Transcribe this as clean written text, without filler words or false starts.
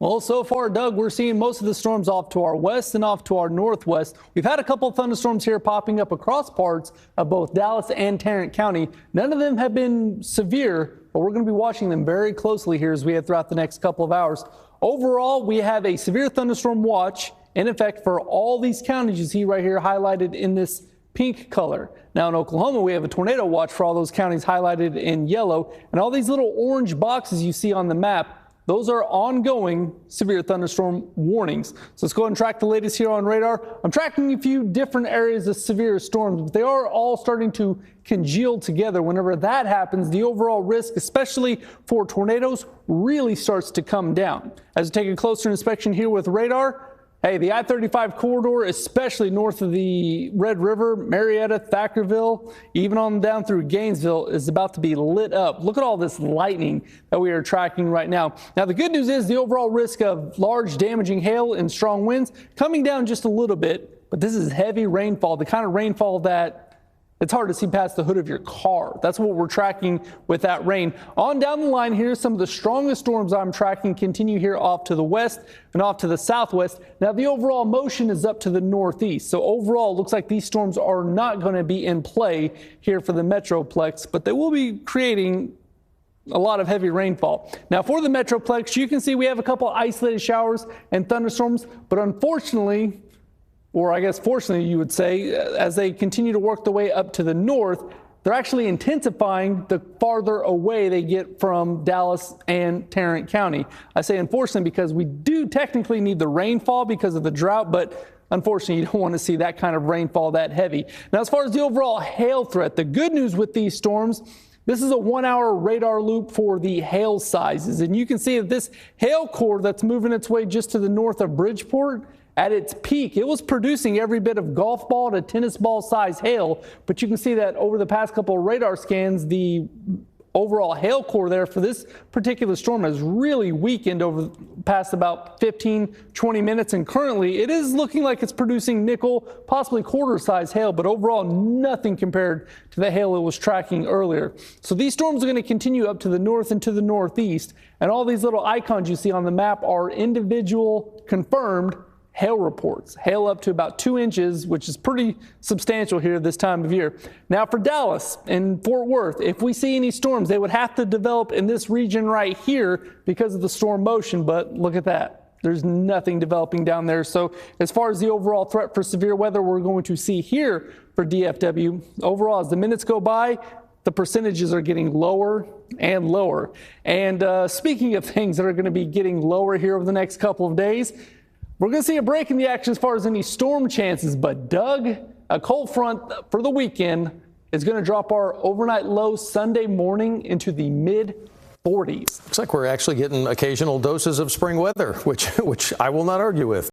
Well, so far, Doug, we're seeing most of the storms off to our west and off to our northwest. We've had a couple of thunderstorms here popping up across parts of both Dallas and Tarrant County. None of them have been severe, but we're going to be watching them very closely here as we head throughout the next couple of hours. Overall, we have a severe thunderstorm watch in effect for all these counties you see right here highlighted in this pink color. Now in Oklahoma, we have a tornado watch for all those counties highlighted in yellow, and all these little orange boxes you see on the map, those are ongoing severe thunderstorm warnings. So let's go ahead and track the latest here on radar. I'm tracking a few different areas of severe storms, but they are all starting to congeal together. Whenever that happens, the overall risk, especially for tornadoes, really starts to come down. As we take a closer inspection here with radar, hey, the I-35 corridor, especially north of the Red River, Marietta, Thackerville, even on down through Gainesville, is about to be lit up. Look at all this lightning that we are tracking right now. Now, the good news is the overall risk of large damaging hail and strong winds coming down just a little bit, but this is heavy rainfall, the kind of rainfall that it's hard to see past the hood of your car. That's what we're tracking with that rain. On down the line here, some of the strongest storms I'm tracking continue here off to the west and off to the southwest. Now, the overall motion is up to the northeast. So overall, it looks like these storms are not going to be in play here for the metroplex, but they will be creating a lot of heavy rainfall. Now, for the metroplex, you can see we have a couple isolated showers and thunderstorms, but unfortunately, or I guess fortunately you would say, as they continue to work their way up to the north, they're actually intensifying the farther away they get from Dallas and Tarrant County. I say unfortunately because we do technically need the rainfall because of the drought, but unfortunately you don't want to see that kind of rainfall that heavy. Now, as far as the overall hail threat, the good news with these storms, this is a 1-hour radar loop for the hail sizes. And you can see that this hail core that's moving its way just to the north of Bridgeport, at its peak, it was producing every bit of golf ball to tennis ball size hail, but you can see that over the past couple of radar scans, the overall hail core there for this particular storm has really weakened over the past about 15-20 minutes, and currently it is looking like it's producing nickel, possibly quarter size hail, but overall nothing compared to the hail it was tracking earlier. So these storms are going to continue up to the north and to the northeast, and all these little icons you see on the map are individual confirmed hail reports. Hail up to about 2 inches, which is pretty substantial here this time of year. Now for Dallas and Fort Worth, if we see any storms, they would have to develop in this region right here because of the storm motion, but look at that. There's nothing developing down there. So as far as the overall threat for severe weather we're going to see here for DFW, overall as the minutes go by, the percentages are getting lower and lower. And speaking of things that are going to be getting lower here over the next couple of days, we're going to see a break in the action as far as any storm chances, but Doug, a cold front for the weekend is going to drop our overnight low Sunday morning into the mid-40s. Looks like we're actually getting occasional doses of spring weather, which I will not argue with.